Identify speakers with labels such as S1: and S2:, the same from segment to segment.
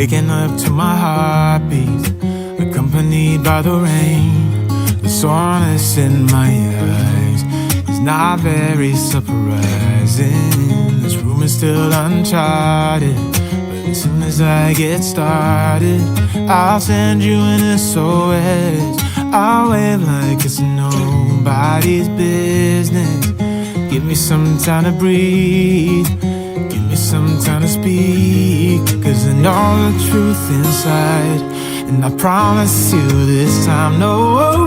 S1: waking up to my heartbeat, accompanied by the rain. The soreness in my eyes is not very surprising. This room is still uncharted, but as soon as I get started, I'll send you an SOS. I'll wave like it's nobody's business. Give me some time to breathe, give me some time to speak, 'cause I know the truth inside. And I promise you this time, no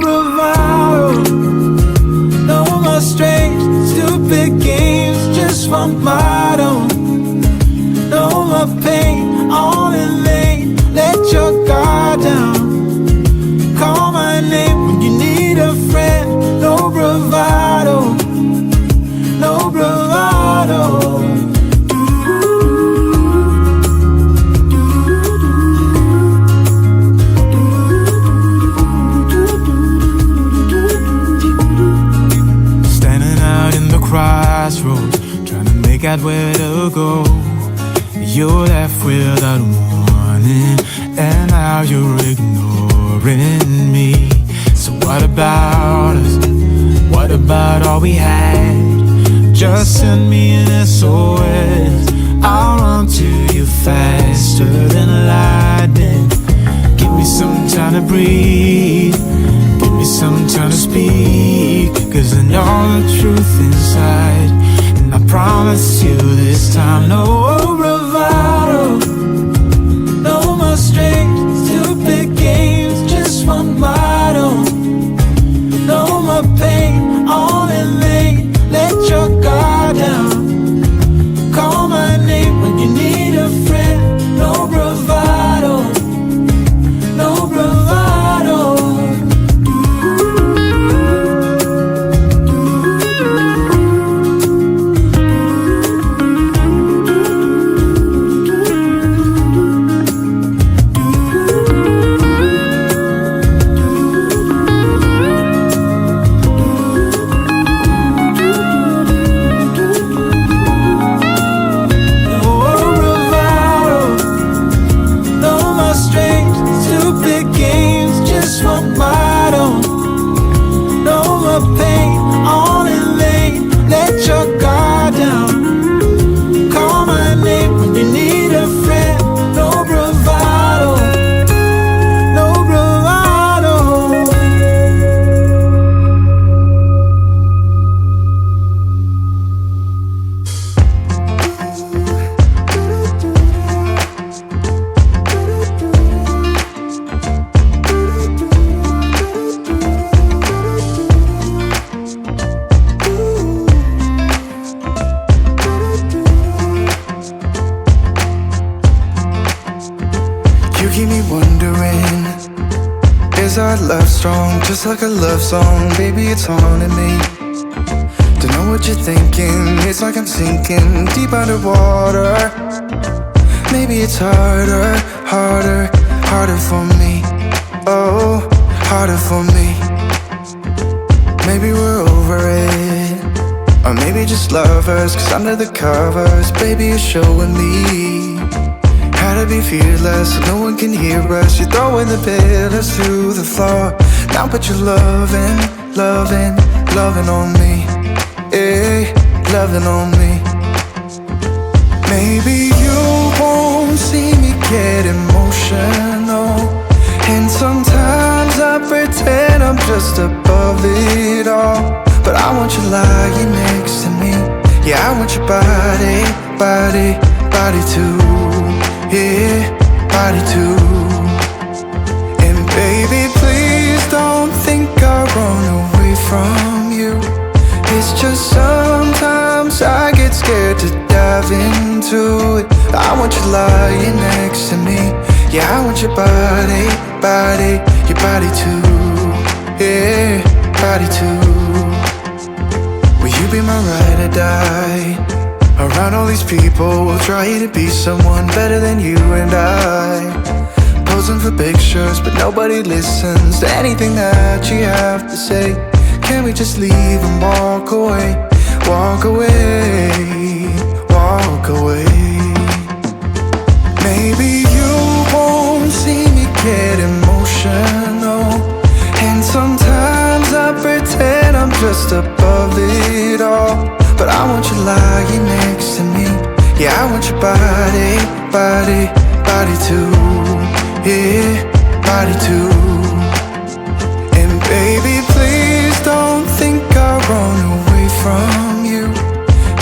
S1: bravado, no more strange, stupid games, just one motto. No more pain, all in vain, let your guard down. Call my name when you need a friend, no bravado, no bravado. Standing out in the crossroads, trying to make out where to go. You're left without warning, and now you're ignoring me. So what about us? What about all we had? Just send me an SOS. I'll run to you faster than lightning. Give me some time to breathe, give me some time to speak, 'cause I know the truth inside. And I promise you this time, no bravado, no more strange, stupid games, just one motto. No more pain, all in vain, let your guard down. Call my name when you need a friend, no bravado, no bravado.
S2: Just like a love song, baby, it's haunting me. Don't know what you're thinking, it's like I'm sinking deep underwater. Maybe it's harder, harder, harder for me. Oh, harder for me. Maybe we're over it, or maybe just lovers, 'cause under the covers, baby, you're showing me how to be fearless so no one can hear us. You're throwing the pillars to the floor. Now put your loving, loving, loving on me, eh, loving on me. Maybe you won't see me get emotional, and sometimes I pretend I'm just above it all. But I want you lying next to me, yeah, I want your body, body, body too, yeah, body too. And baby, please don't think I run away from you. It's just sometimes I get scared to dive into it. I want you lying next to me, yeah, I want your body, body, your body too, yeah, body too. Will you be my ride or die? Around all these people, we'll try to be someone better than you and I. Posing for pictures, but nobody listens to anything that you have to say. Can we just leave and walk away? Walk away, walk away. Maybe you get emotional. And sometimes I pretend I'm just above it all. But I want you lying next to me. Yeah, I want your body, body, body too. Yeah, body too. And baby, please don't think I run away from you.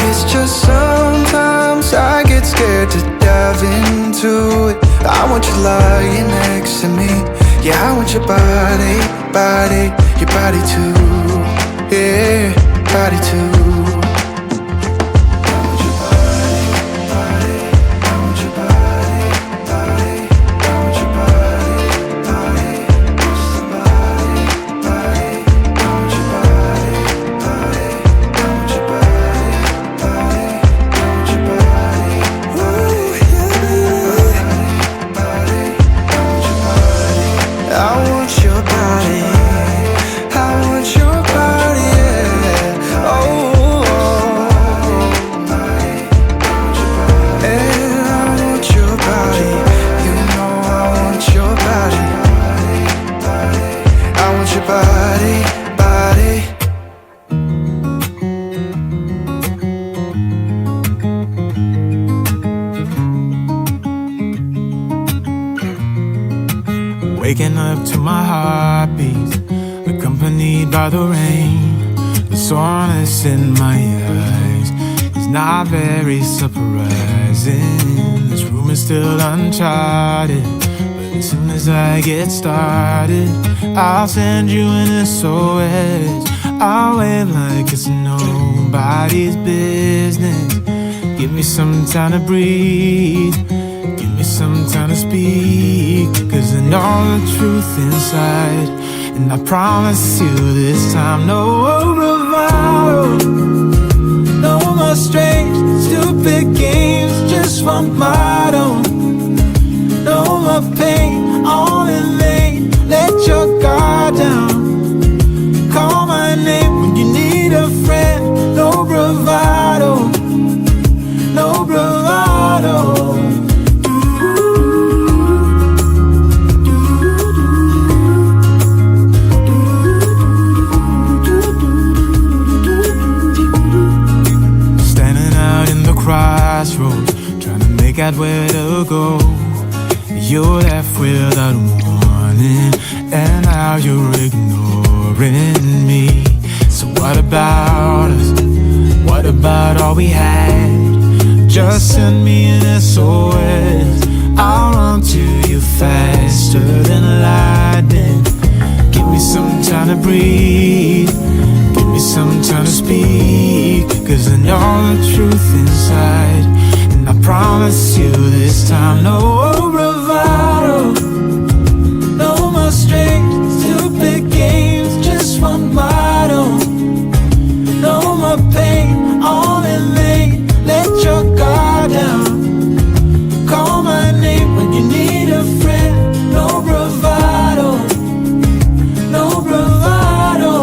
S2: It's just sometimes I get scared to dive into it. I want you lying next to me. Yeah, I want your body, body, your body too. Yeah, body too.
S1: Waking up to my heartbeat, accompanied by the rain. The soreness in my eyes is not very surprising. This room is still uncharted, but as soon as I get started, I'll send you an SOS. I'll wave like it's nobody's business. Give me some time to breathe, give me some time to speak, 'cause I know the truth inside. And I promise you this time, no bravado, no more strange, stupid games, just one motto. No more pain, on in lane, let your guard down. Call my name when you need a friend, no bravado, no bravado. Crossroads, trying to make out where to go. You're left without warning, and now you're ignoring me. So what about us? What about all we had? Just send me an SOS. I'll run to you faster than lightning. Give me some time to breathe, give me some time to speak, 'cause I know the truth inside. And I promise you this time, no bravado, no more strange, stupid games, just one motto. No more pain, all in lane, let your guard down. Call my name when you need a friend, no bravado, no bravado.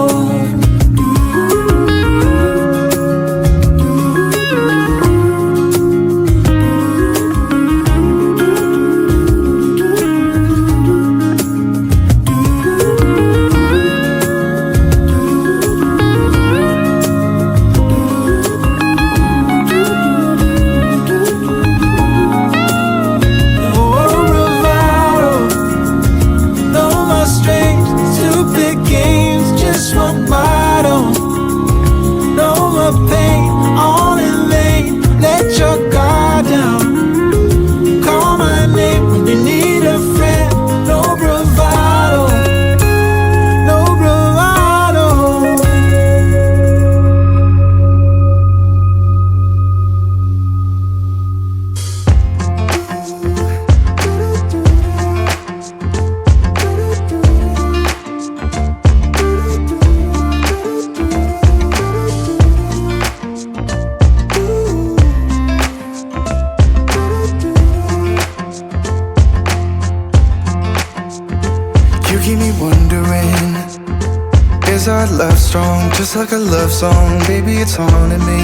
S1: Just like a love song, baby, it's haunting me.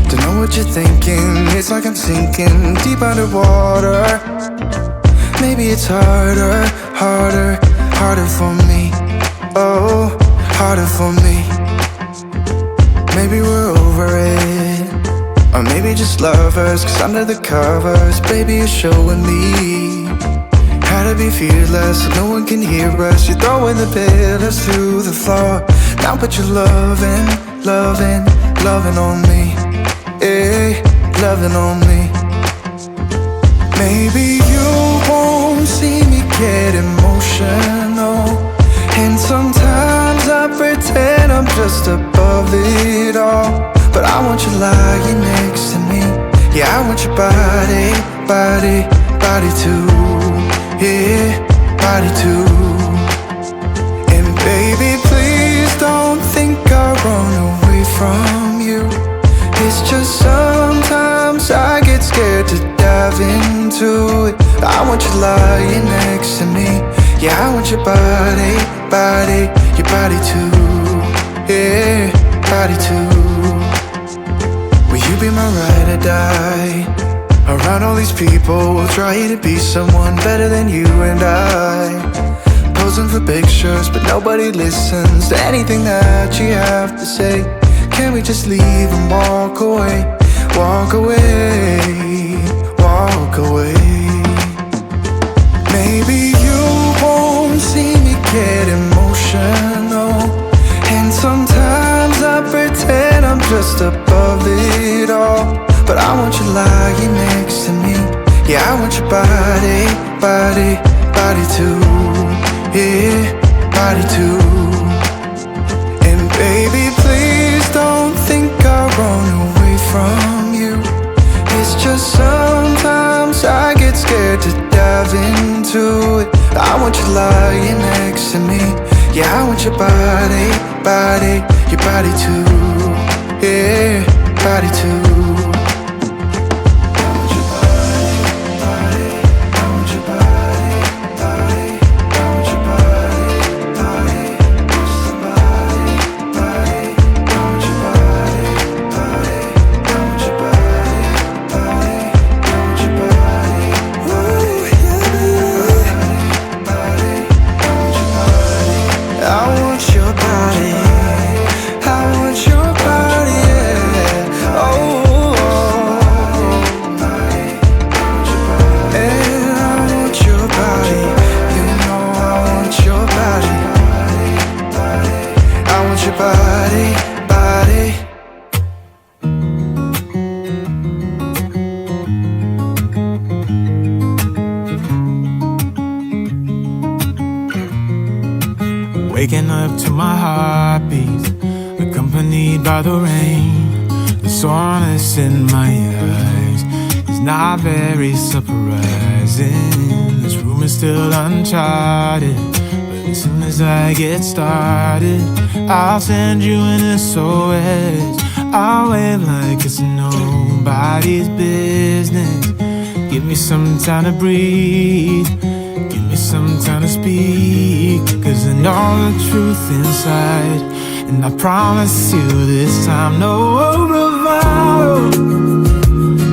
S1: Don't know what you're thinking, it's like I'm sinking deep underwater.
S2: maybe it's harder, harder, harder for me. Oh, harder for me. Maybe we're over it, or maybe just lovers, cause under the covers, baby, you're showing me how to be fearless so no one can hear us. You're throwing the pillars through the floor. Now put your loving, loving, loving on me. Eh, loving on me. Maybe you won't see me get emotional, and sometimes I pretend I'm just above it all. But I want you lying next to me. Yeah, I want your body, body, body too. Yeah, body too. And baby, please don't think I'll run away from you. It's just sometimes I get scared to dive into it. I want you lying next to me. Yeah, I want your body, body, your body too. Yeah, body too. Will you be my ride or die? Around all these people, we'll try to be someone better than you and I. Posing for pictures, but nobody listens to anything that you have to say. Can we just leave and walk away? Walk away, walk away. Maybe you won't see me get emotional, and sometimes I pretend I'm just above it all. But I want you lying next to me. Yeah, I want your body, body, body too. Yeah, body too. And baby, please don't think I'll run away from you. It's just sometimes I get scared to dive into it. I want you lying next to me. Yeah, I want your body, body, your body too. Yeah, body too.
S1: Waking up to my heartbeats, accompanied by the rain. The soreness in my eyes is not very surprising. This room is still uncharted, but as soon as I get started, I'll send you an SOS. I'll wave like it's nobody's business. Give me some time to breathe, give me some time to speak, cause I know the truth inside. And I promise you this time, no bravado,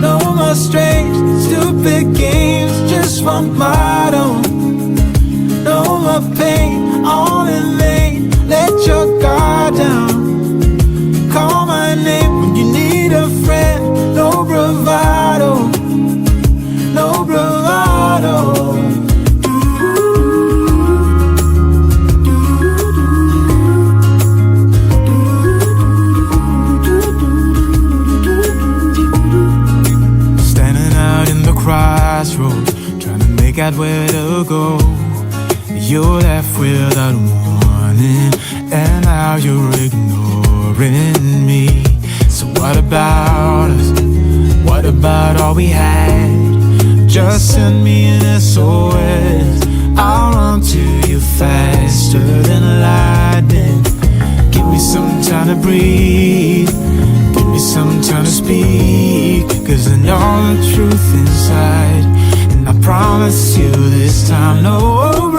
S1: no more strange, stupid games, just one motto. No more pain, all in vain, let your guard down. Call my name when you need a friend. No bravado, no bravado. Crossroads, trying to make out where to go. You're left without warning, and now you're ignoring me. So what about us? What about all we had? Just send me an SOS. I'll run to you faster than lightning. Give me some time to breathe, give me some time to speak, cause I know the truth inside. And I promise you this time, no